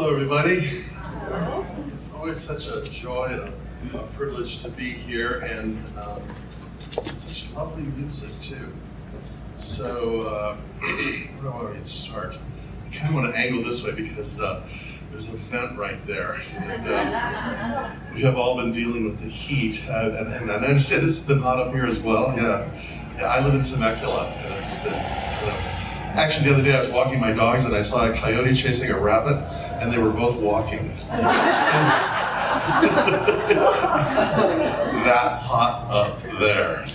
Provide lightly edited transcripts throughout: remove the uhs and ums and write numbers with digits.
Hello, everybody. It's always such a joy and a privilege to be here, and it's such lovely music, too. So, where do I want to start? I kind of want to angle this way because there's a vent right there, and we have all been dealing with the heat, and I understand this has been hot up here as well. Yeah, I live in Temecula, and it's been, actually, the other day I was walking my dogs and I saw a coyote chasing a rabbit, and they were both walking. That hot up there.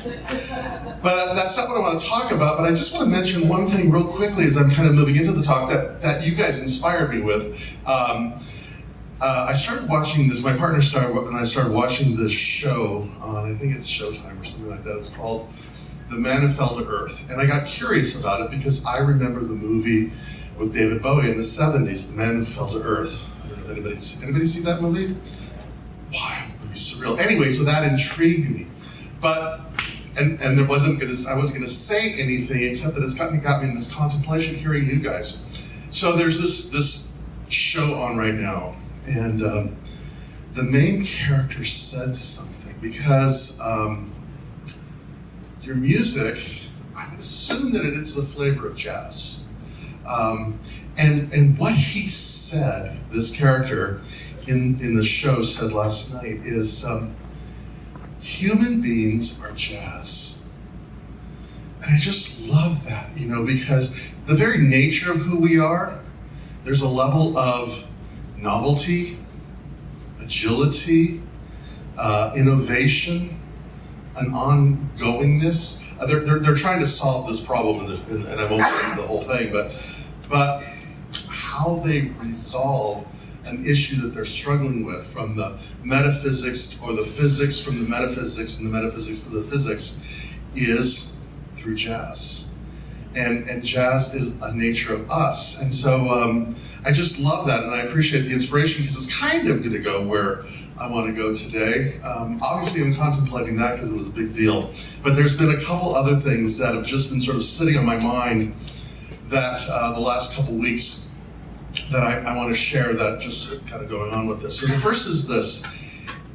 But that's not what I want to talk about, but I just want to mention one thing real quickly as I'm kind of moving into the talk that you guys inspired me with. I started watching this, my partner started, and I started watching this show on, I think it's Showtime or something like that. It's called The Man Who Fell to Earth. And I got curious about it because I remember the movie with David Bowie in the 70s, The Man Who Fell to Earth. I don't know if anybody see that movie? Wild, movie, surreal. Anyway, so that intrigued me. But, and I wasn't gonna say anything except that it's got me in this contemplation hearing you guys. So there's this show on right now, and the main character said something because your music, I would assume that it's the flavor of jazz. And what he said, this character in the show said last night is, human beings are jazz. And I just love that, because the very nature of who we are, there's a level of novelty, agility, innovation, an ongoingness. They're trying to solve this problem, and I won't get into the whole thing, but how they resolve an issue that they're struggling with, from the metaphysics or the physics, from the metaphysics and the metaphysics to the physics, is through jazz. And jazz is a nature of us. And so I just love that, and I appreciate the inspiration because it's kind of going to go where I want to go today. Obviously, I'm contemplating that because it was a big deal. But there's been a couple other things that have just been sort of sitting on my mind that the last couple weeks that I want to share, that just kind of going on with this. So the first is this,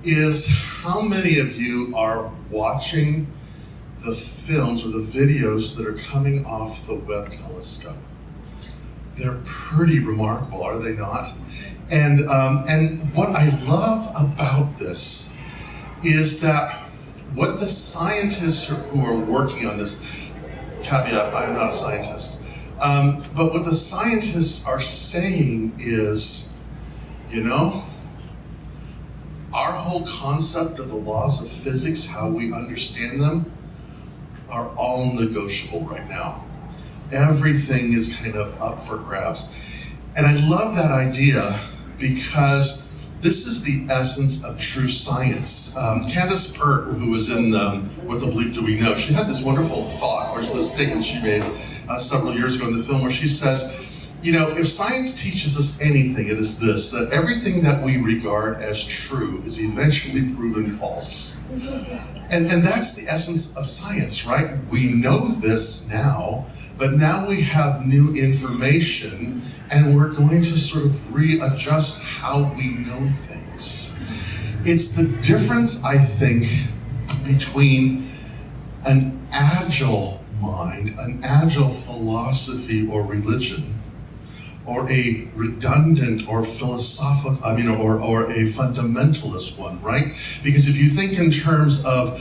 is how many of you are watching the films or the videos that are coming off the Webb telescope? They're pretty remarkable, are they not? And what I love about this is that what the scientists who are working on this, caveat, I am not a scientist, but what the scientists are saying is, our whole concept of the laws of physics, how we understand them, are all negotiable right now. Everything is kind of up for grabs. And I love that idea because this is the essence of true science. Candace Pert, who was in What the Bleep Do We Know, she had this wonderful thought, or this statement she made several years ago in the film, where she says, if science teaches us anything, it is this, that everything that we regard as true is eventually proven false. And that's the essence of science, right? We know this now, but now we have new information, and we're going to sort of readjust how we know things. It's the difference, I think, between an agile mind, an agile philosophy or religion, or a redundant or philosophical, or a fundamentalist one, right? Because if you think in terms of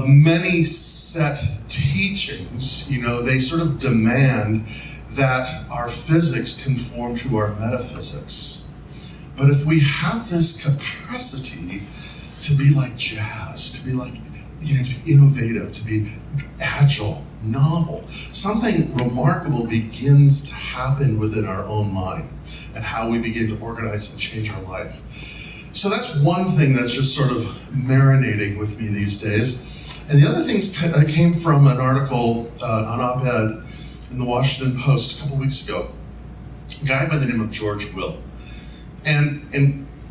many set teachings, they sort of demand that our physics conform to our metaphysics. But if we have this capacity to be like jazz, to be like, to be innovative, to be agile, novel, something remarkable begins to happen within our own mind and how we begin to organize and change our life. So that's one thing that's just sort of marinating with me these days. And the other things came from an article, an op-ed in the Washington Post a couple weeks ago. A guy by the name of George Will. And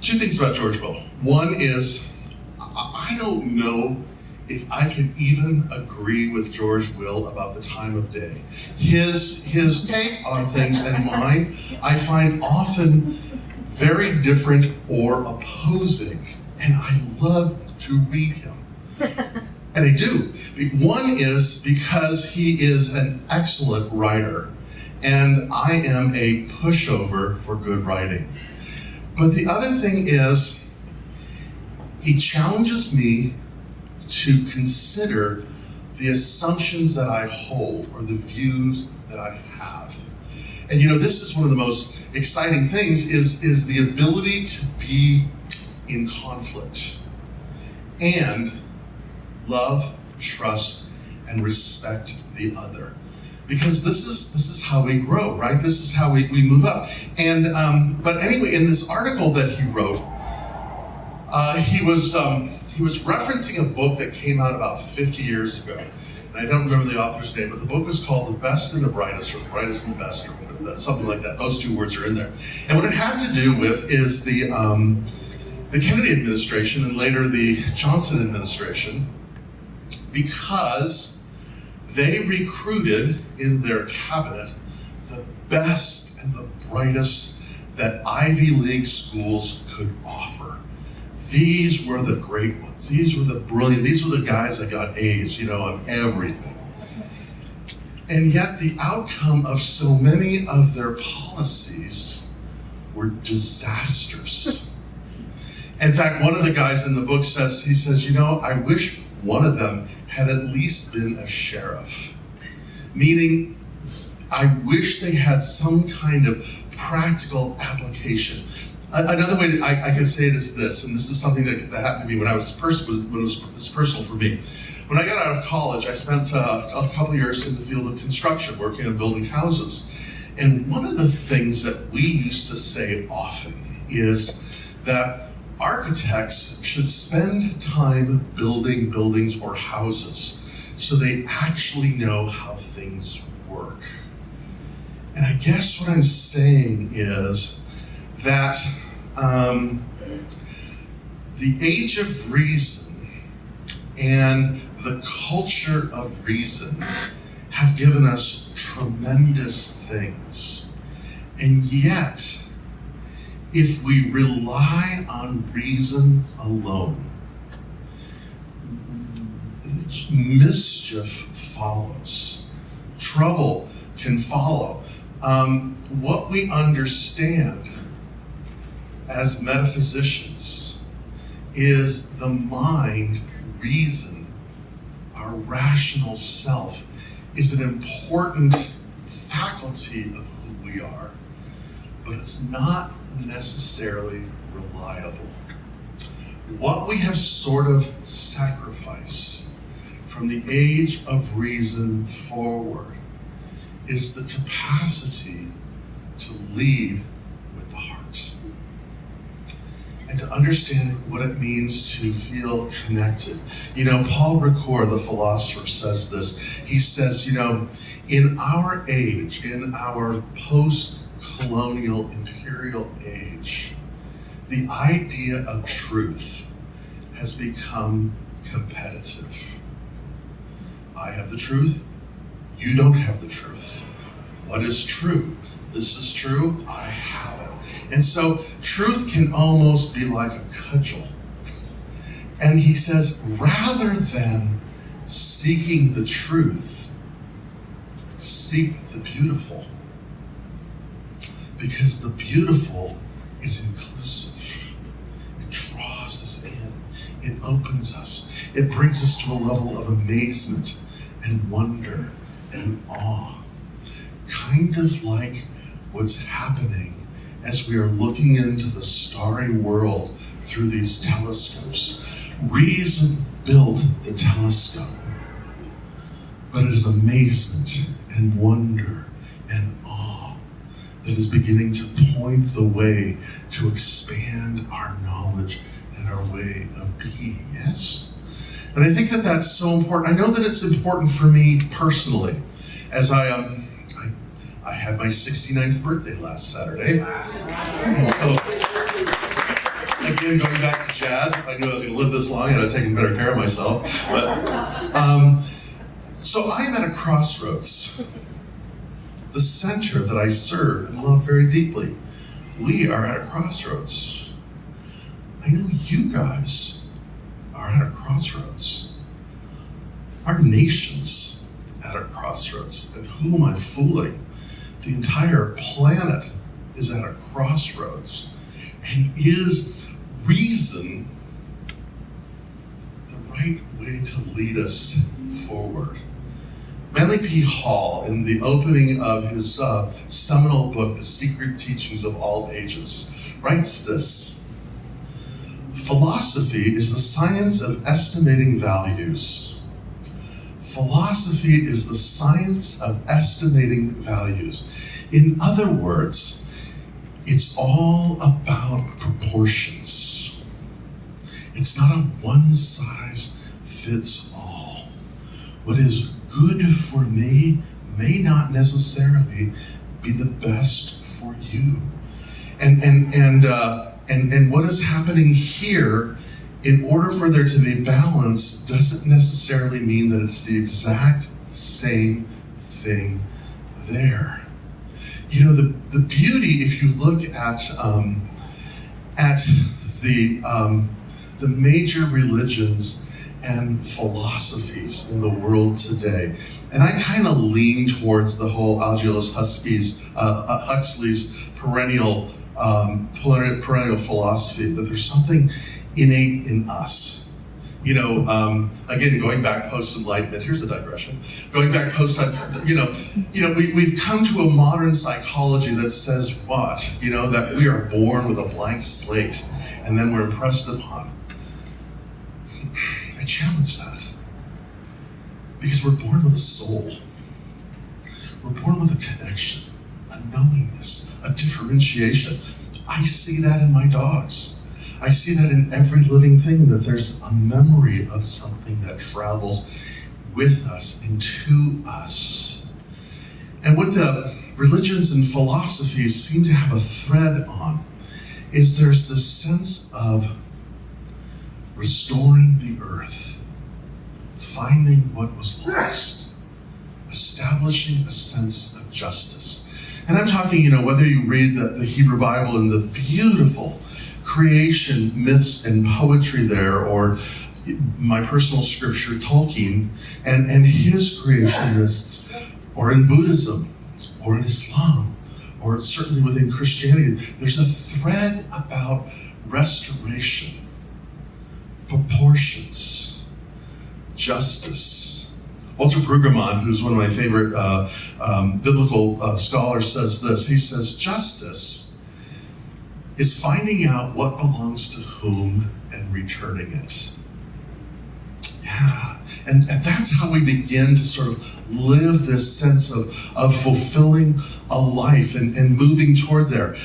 two things about George Will. One is, I don't know if I could even agree with George Will about the time of day. His take on things and mine, I find often very different or opposing, and I love to read him. And I do. One is because he is an excellent writer, and I am a pushover for good writing. But the other thing is, he challenges me to consider the assumptions that I hold or the views that I have. And this is one of the most exciting things is the ability to be in conflict and love, trust, and respect the other. Because this is how we grow, right? This is how we move up. And but anyway, in this article that he wrote, he was referencing a book that came out about 50 years ago. And I don't remember the author's name, but the book was called The Best and the Brightest, or The Brightest and the Best, or something like that. Those two words are in there. And what it had to do with is the Kennedy administration and later the Johnson administration, because they recruited in their cabinet the best and the brightest that Ivy League schools could offer. These were the great ones. These were the brilliant. These were the guys that got A's, on everything. And yet the outcome of so many of their policies were disastrous. In fact, one of the guys in the book says, I wish one of them had at least been a sheriff. Meaning, I wish they had some kind of practical application. Another way I can say it is this, and this is something that happened to me when it was personal for me. When I got out of college, I spent a couple years in the field of construction, working on building houses. And one of the things that we used to say often is that architects should spend time building buildings or houses so they actually know how things work. And I guess what I'm saying is that the age of reason and the culture of reason have given us tremendous things. And yet, if we rely on reason alone, mischief follows. Trouble can follow. What we understand as metaphysicians is the mind, reason, our rational self, is an important faculty of who we are, but it's not necessarily reliable. What we have sort of sacrificed from the age of reason forward is the capacity to lead with the heart and to understand what it means to feel connected. Paul Ricoeur, the philosopher, says this. He says, in our age, in our post-colonial imperial age, the idea of truth has become competitive. I have the truth, you don't have the truth. What is true? This is true, I have it. And so truth can almost be like a cudgel. And he says, rather than seeking the truth, seek the beautiful. Because the beautiful is inclusive. It draws us in. It opens us. It brings us to a level of amazement and wonder and awe. Kind of like what's happening as we are looking into the starry world through these telescopes. Reason built the telescope, but it is amazement and wonder and awe that is beginning to point the way to expand our knowledge and our way of being, yes? And I think that that's so important. I know that it's important for me personally, as I had my 69th birthday last Saturday. I again, going back to jazz, if I knew I was going to live this long, I'd have taken better care of myself. But, so I'm at a crossroads. The center that I serve and love very deeply, we are at a crossroads. I know you guys are at a crossroads. Our nation's at a crossroads. And who am I fooling? The entire planet is at a crossroads. And is reason the right way to lead us forward? Manly P. Hall, in the opening of his seminal book, The Secret Teachings of All Ages, writes this: philosophy is the science of estimating values. Philosophy is the science of estimating values. In other words, it's all about proportions. It's not a one size fits all. What is good for me may not necessarily be the best for you. And what is happening here, in order for there to be balance, doesn't necessarily mean that it's the exact same thing there. You know, the beauty, if you look at the major religions and philosophies in the world today, and I kind of lean towards the whole Aldous Huxley's perennial philosophy, that there's something innate in us. You know, again, going back post-enlightenment, here's a digression. Going back we've come to a modern psychology that says what? You know, that we are born with a blank slate and then we're impressed upon. I challenge that. Because we're born with a soul. We're born with a connection, a knowingness, a differentiation. I see that in my dogs. I see that in every living thing, that there's a memory of something that travels with us and to us. And what the religions and philosophies seem to have a thread on is there's this sense of restoring the earth, finding what was lost, establishing a sense of justice. And I'm talking, you know, whether you read the Hebrew Bible and the beautiful creation myths and poetry there, or my personal scripture, Tolkien, and his creationists, or in Buddhism, or in Islam, or certainly within Christianity, there's a thread about restoration, proportions, justice. Walter Brueggemann, who's one of my favorite biblical scholars, says this. He says, justice is finding out what belongs to whom and returning it. Yeah, and that's how we begin to sort of live this sense of fulfilling a life and moving toward there.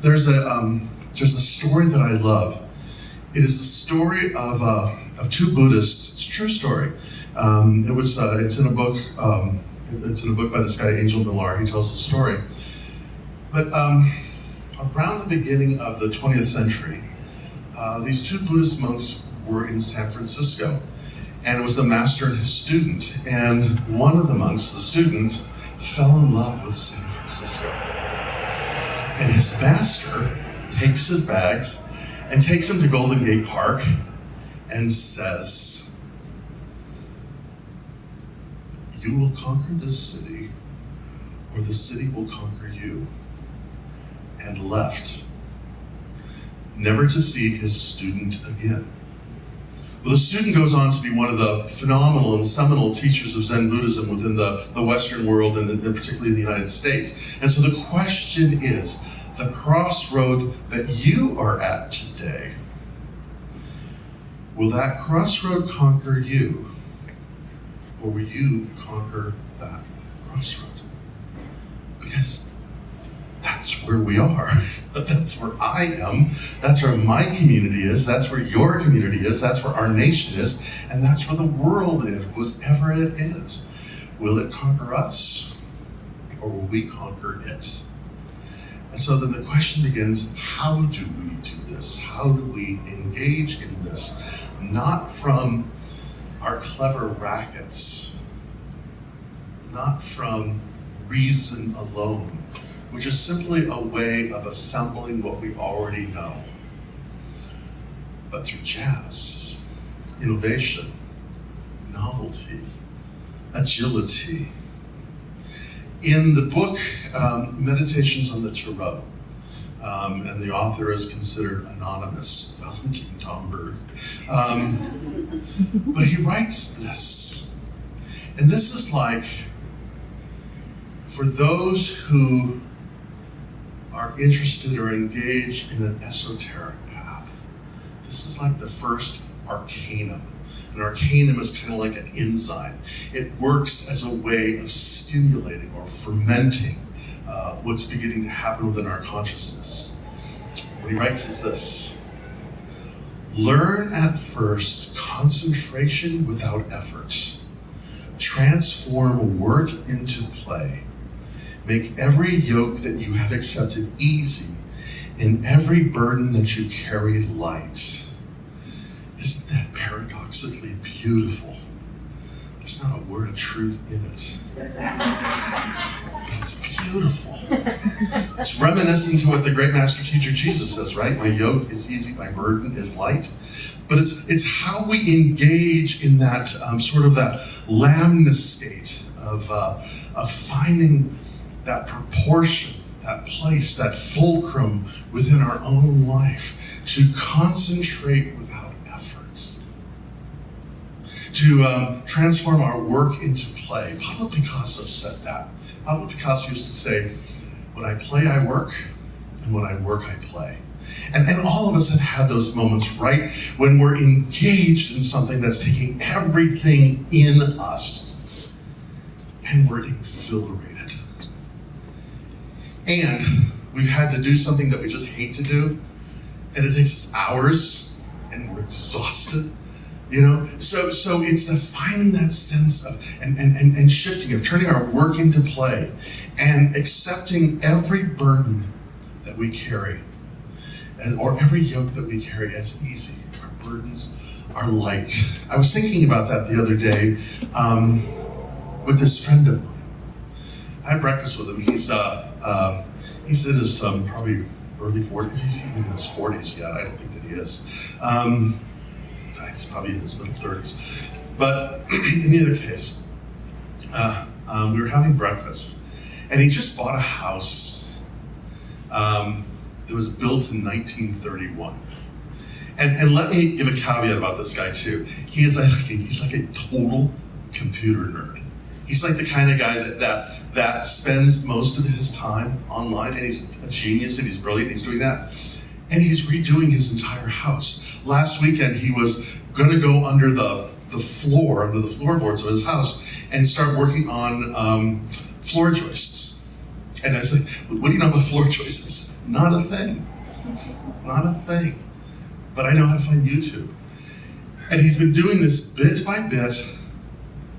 There's a story that I love. It is the story of two Buddhists. It's a true story. It's in a book. It's in a book by this guy Angel Millar. He tells the story. But around the beginning of the 20th century, these two Buddhist monks were in San Francisco, and it was the master and his student. And one of the monks, the student, fell in love with San Francisco. And his master takes his bags and takes him to Golden Gate Park and says, "You will conquer this city, or the city will conquer you." And left, never to see his student again. Well, the student goes on to be one of the phenomenal and seminal teachers of Zen Buddhism within the Western world, and particularly in the United States. And so the question is, the crossroad that you are at today, will that crossroad conquer you, or will you conquer that crossroad? Because that's where we are. That's where I am. That's where my community is. That's where your community is. That's where our nation is. And that's where the world is, whatever it is. Will it conquer us, or will we conquer it? And so then the question begins, how do we do this? How do we engage in this? Not from our clever rackets, not from reason alone, which is simply a way of assembling what we already know, but through jazz, innovation, novelty, agility. In the book, Meditations on the Tarot, and the author is considered anonymous, Valentin Tomberg, but he writes this, and this is like, for those who are interested or engaged in an esoteric path, this is like the first arcanum. An arcanum is kind of like an enzyme. It works as a way of stimulating or fermenting what's beginning to happen within our consciousness. What he writes is this: learn at first concentration without effort. Transform work into play. Make every yoke that you have accepted easy, and every burden that you carry light. Isn't that paradoxically beautiful? There's not a word of truth in it. But it's beautiful. It's reminiscent to what the great master teacher Jesus says, right? My yoke is easy, my burden is light. But it's how we engage in that sort of that lambda state of finding that proportion, that place, that fulcrum within our own life to concentrate without efforts, to transform our work into play. Pablo Picasso said that. Pablo Picasso used to say, when I play, I work, and when I work, I play. And all of us have had those moments, right? When we're engaged in something that's taking everything in us, and we're exhilarated. And we've had to do something that we just hate to do, and it takes us hours, and we're exhausted. You know, so it's the finding that sense of and shifting, of turning our work into play, and accepting every burden that we carry, or every yoke that we carry as easy. Our burdens are light. I was thinking about that the other day with this friend of mine. I had breakfast with him. He's in his probably early 40s. He's even in his 40s yet. I don't think that he is. He's probably in his middle 30s. But in either case, we were having breakfast, and he just bought a house that was built in 1931. And let me give a caveat about this guy too. He's like a total computer nerd. He's like the kind of guy that spends most of his time online, and he's a genius and he's brilliant, and he's doing that. And he's redoing his entire house. Last weekend, he was gonna go under the floorboards of his house and start working on floor joists. And I was like, what do you know about floor joists? Not a thing. Not a thing. But I know how to find YouTube. And he's been doing this bit by bit,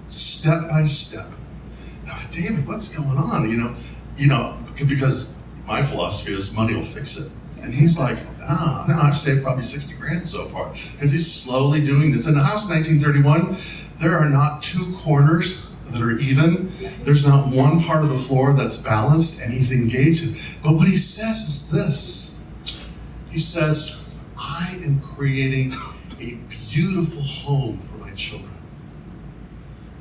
step by step. Now, David, what's going on? You know, because my philosophy is money will fix it. And he's like, no, I've saved probably 60 grand so far. Because he's slowly doing this. In the house in 1931, there are not two corners that are even. There's not one part of the floor that's balanced, and he's engaged. But what he says is this. He says, I am creating a beautiful home for my children.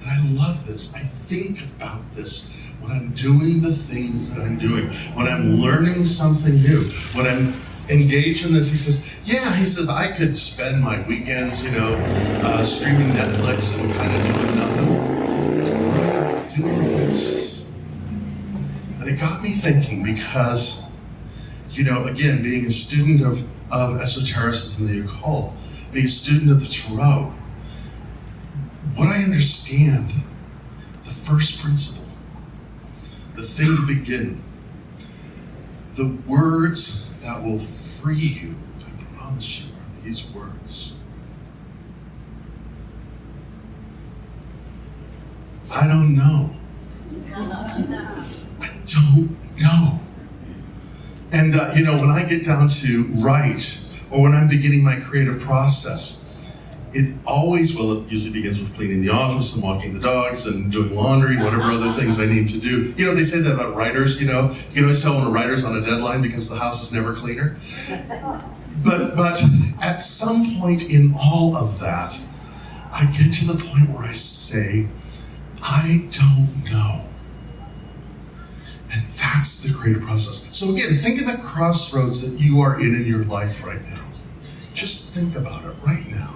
And I love this. I think about this when I'm doing the things that I'm doing, when I'm learning something new, when I'm engaged in this. He says, I could spend my weekends, streaming Netflix and kind of doing nothing. Doing this. And it got me thinking because, again, being a student of esotericism, the occult, being a student of the Tarot, what I understand, the first principle, the thing to begin, the words that will free you, I promise you, are these words. I don't know. I don't know. when I get down to write, or when I'm beginning my creative process, it usually begins with cleaning the office and walking the dogs and doing laundry, whatever other things I need to do. They say that about writers, you can always tell when a writer's on a deadline because the house is never cleaner. But at some point in all of that, I get to the point where I say, I don't know. And that's the creative process. So again, think of the crossroads that you are in your life right now. Just think about it right now.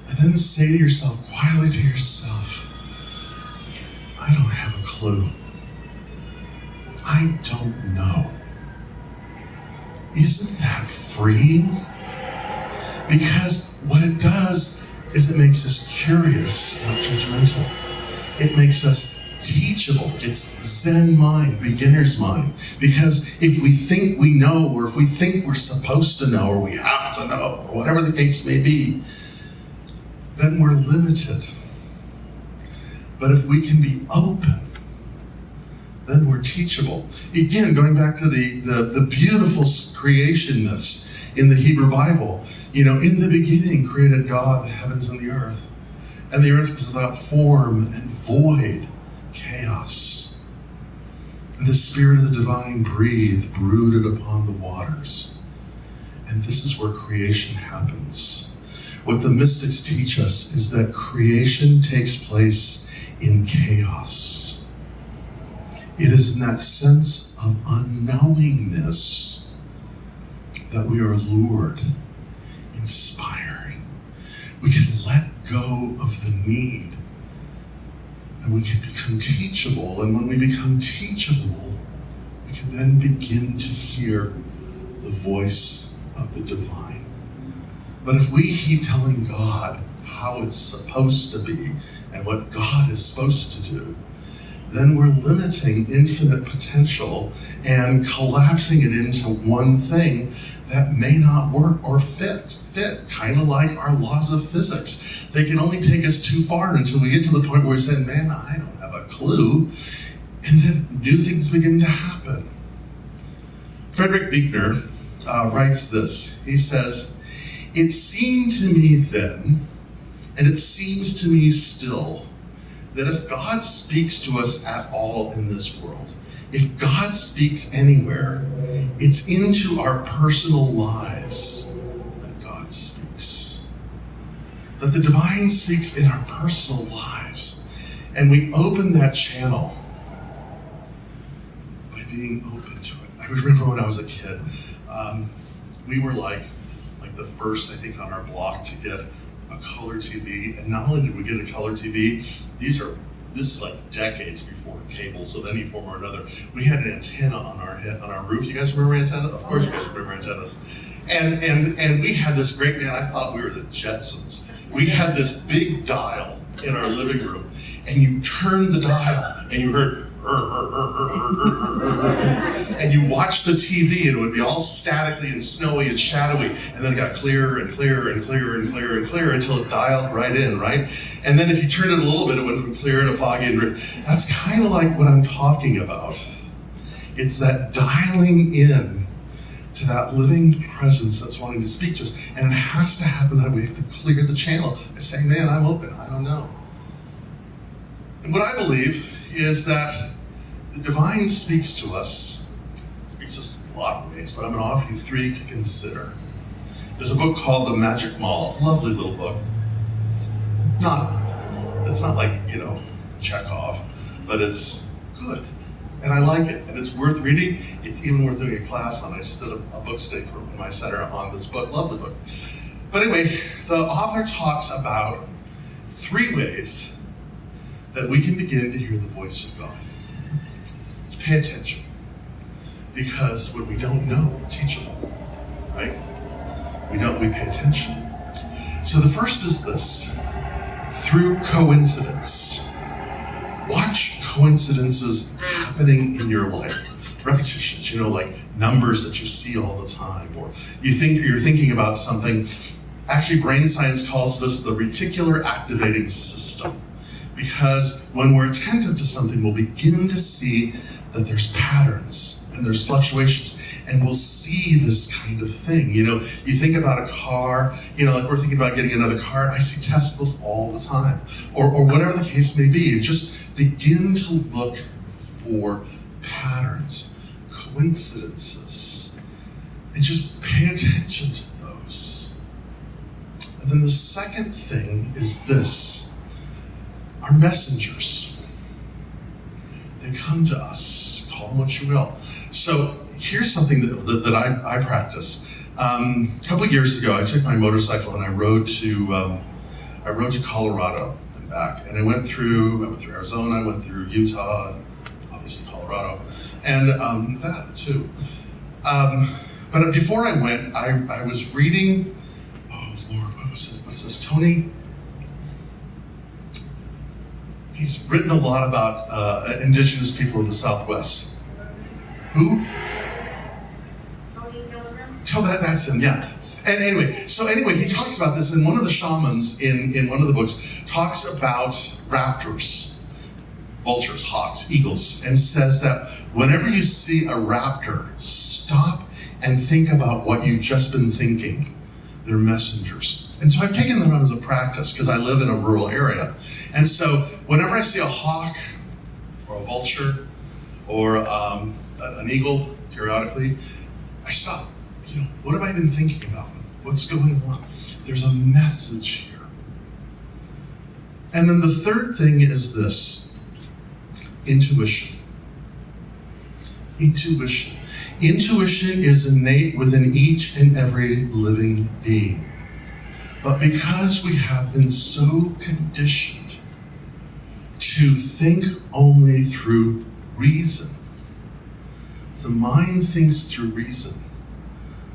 And then say to yourself, quietly to yourself, I don't have a clue. I don't know. Isn't that freeing? Because what it does is it makes us curious, not judgmental. It makes us teachable. It's Zen mind, beginner's mind. Because if we think we know, or if we think we're supposed to know, or we have to know, or whatever the case may be, then we're limited. But if we can be open, then we're teachable. Again, going back to the beautiful creation myths in the Hebrew Bible, in the beginning created God the heavens and the earth. And the earth was without form and void, chaos. And the Spirit of the divine brooded upon the waters. And this is where creation happens. What the mystics teach us is that creation takes place in chaos. It is in that sense of unknowingness that we are lured, inspired. We can let go of the need, and we can become teachable. And when we become teachable, we can then begin to hear the voice of the divine. But if we keep telling God how it's supposed to be and what God is supposed to do, then we're limiting infinite potential and collapsing it into one thing that may not work or fit, kind of like our laws of physics. They can only take us too far until we get to the point where we say, man, I don't have a clue. And then new things begin to happen. Frederick Buechner writes this. He says, "It seemed to me then, and it seems to me still, that if God speaks to us at all in this world, if God speaks anywhere, it's into our personal lives that God speaks. That the divine speaks in our personal lives, and we open that channel by being open to it." I remember when I was a kid, we were like the first, I think, on our block to get a color TV. And not only did we get a color TV, this is like decades before cable, so in any form or another. We had an antenna on our roof. You guys remember antennas? Of course you guys remember antennas. And we had this great, man, I thought we were the Jetsons. We had this big dial in our living room, and you turned the dial and you heard and you watched the TV, and it would be all statically and snowy and shadowy, and then it got clearer and clearer and clearer and clearer and clearer until it dialed right in, right? And then if you turned it a little bit, it went from clear to foggy. And that's kind of like what I'm talking about. It's that dialing in to that living presence that's wanting to speak to us. And it has to happen that we have to clear the channel by saying, man, I'm open, I don't know. And what I believe is that the divine speaks to us in a lot of ways, but I'm going to offer you three to consider. There's a book called The Magic Mall, a lovely little book. It's not like, Chekhov, but it's good. And I like it, and it's worth reading. It's even worth doing a class on. I just did a book study in my center on this book, love the book. But anyway, the author talks about 3 ways that we can begin to hear the voice of God. Pay attention, because when we don't know, we're teachable, right? We pay attention. So the first is this: through coincidence. Watch coincidences happening in your life. Repetitions, like numbers that you see all the time, or you're thinking about something. Actually, brain science calls this the reticular activating system, because when we're attentive to something, we'll begin to see that there's patterns and there's fluctuations. and we'll see this kind of thing. You think about a car, like we're thinking about getting another car. I see Teslas all the time, or whatever the case may be. And just begin to look for patterns, coincidences, and just pay attention to those. And then the second thing is this: our messengers. They come to us, call them what you will. So here's something that I practice. A couple of years ago, I took my motorcycle and I rode to Colorado and back. And I went through Arizona, I went through Utah, obviously Colorado, and Nevada too. But before I went, I was reading, oh Lord, what's this? Tony. He's written a lot about indigenous people of the Southwest. Who? Oh, that's him, yeah. And anyway, he talks about this, and one of the shamans in one of the books talks about raptors, vultures, hawks, eagles, and says that whenever you see a raptor, stop and think about what you've just been thinking. They're messengers. And so I've taken that on as a practice because I live in a rural area. And so whenever I see a hawk or a vulture or an eagle periodically, I stop. What have I been thinking about? What's going on? There's a message here. And then the third thing is this: intuition. Intuition. Intuition is innate within each and every living being. But because we have been so conditioned to think only through reason, the mind thinks through reason,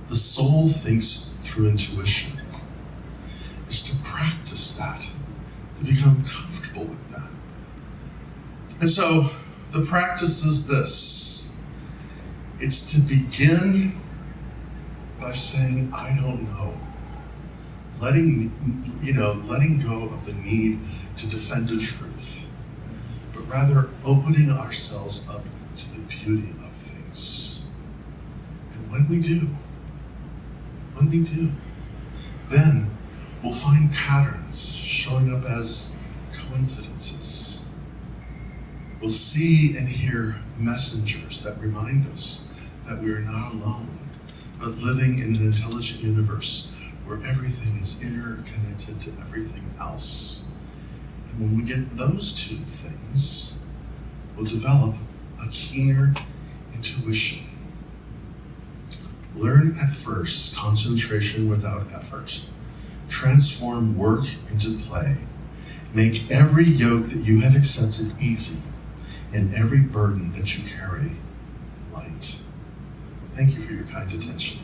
the soul thinks through intuition, is to practice that, to become comfortable with that. And so the practice is this: it's to begin by saying, I don't know. Letting go of the need to defend the truth, but rather opening ourselves up to the beauty of things. And when we do, then we'll find patterns showing up as coincidences. We'll see and hear messengers that remind us that we are not alone, but living in an intelligent universe where everything is interconnected to everything else. And when we get those two things, we'll develop a keener intuition. Learn at first concentration without effort. Transform work into play. Make every yoke that you have accepted easy, and every burden that you carry light. Thank you for your kind attention.